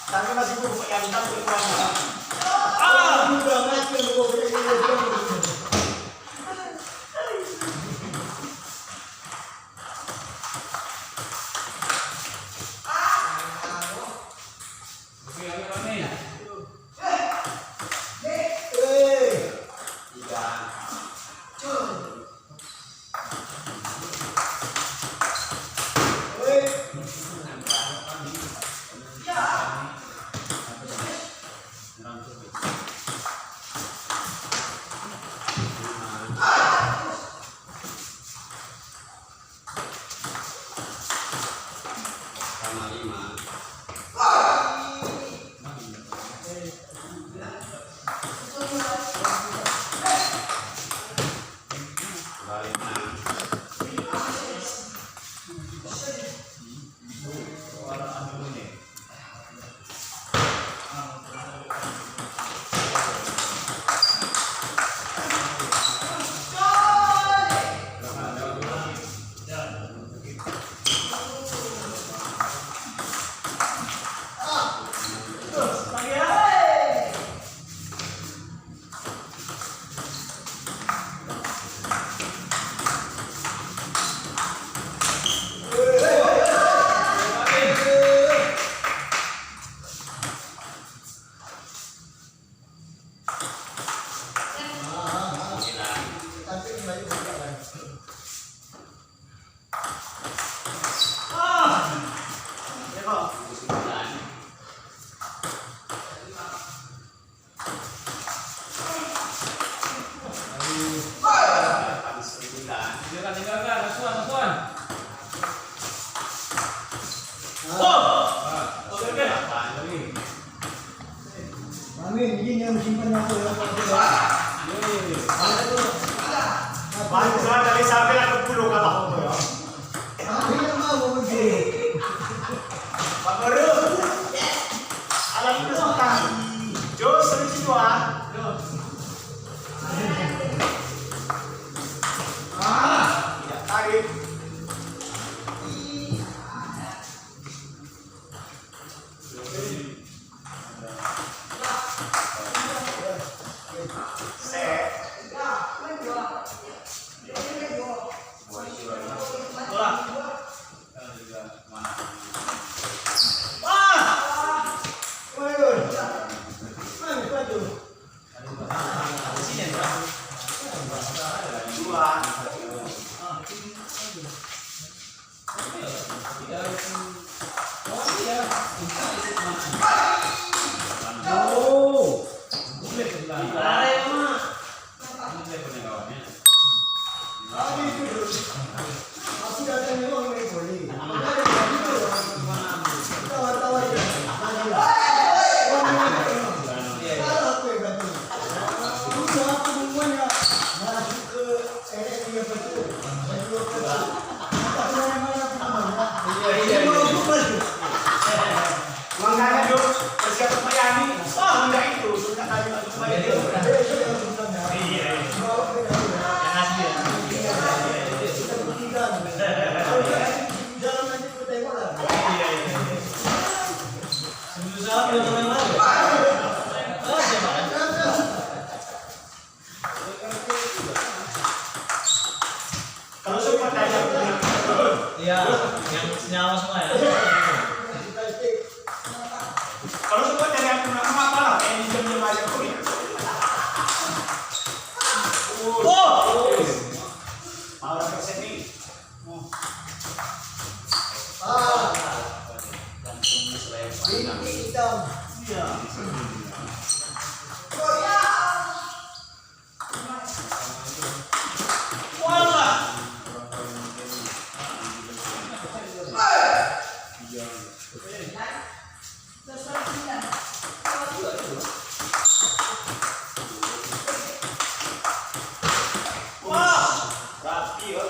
Tapi masih buku yang hitam berwarna. Amin, ini yang simpan aku ya. Baik, saya dari sampai aku puluh kata aku ya. Amin yang mau begini. Pak Baru, alat kesukaan. Jo, sering situ ah. Ya, tarik. Aku datang memang main volley. Tawar-tawar dia. Salah aku yang ganti. Udah aku semuanya masuk ke dia betul. Saya dulu ke tak mana-mana namanya. Makanya dong, persiapan Mayani. Oh, enggak itu. Sudah kali itu. Iya. Kalau sempat aja Iya, yang senyawa semua ya. kalau sempat dari aku nama apa lah, kayak di jam aja kok ya. Oh, Mau dapat sini. Ini hitam. walah. Wah, Rapi ya.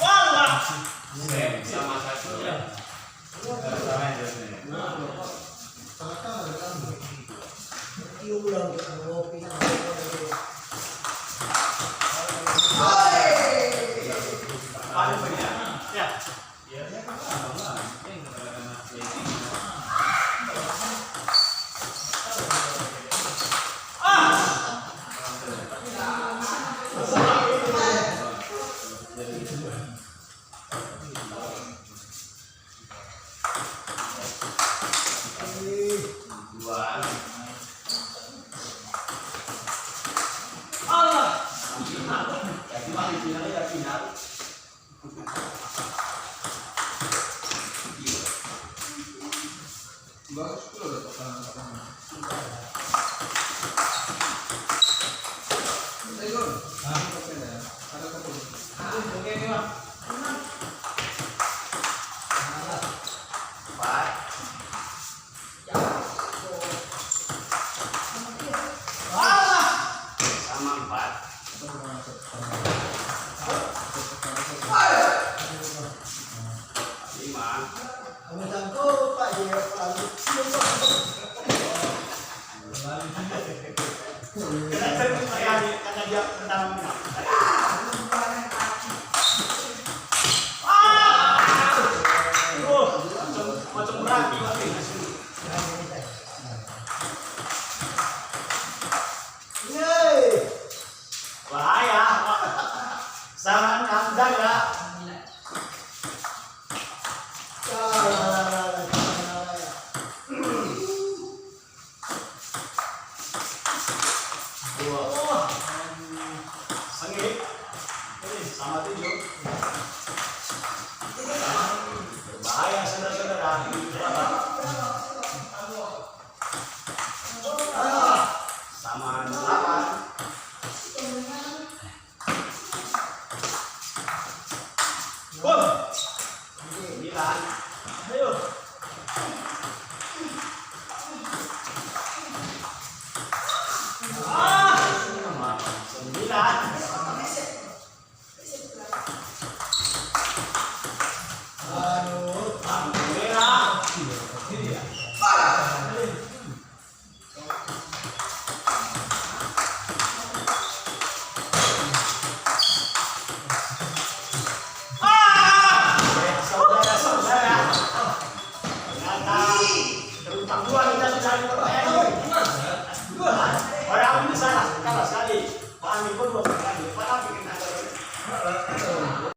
walah. Sama satu ya. Ulang ngopi. Paling banyak. Ya. Allah. Oke, ini Bang. Walah. Sama 4. Lima. Kamu sanggup Pak dia paling. Karena dia pertama.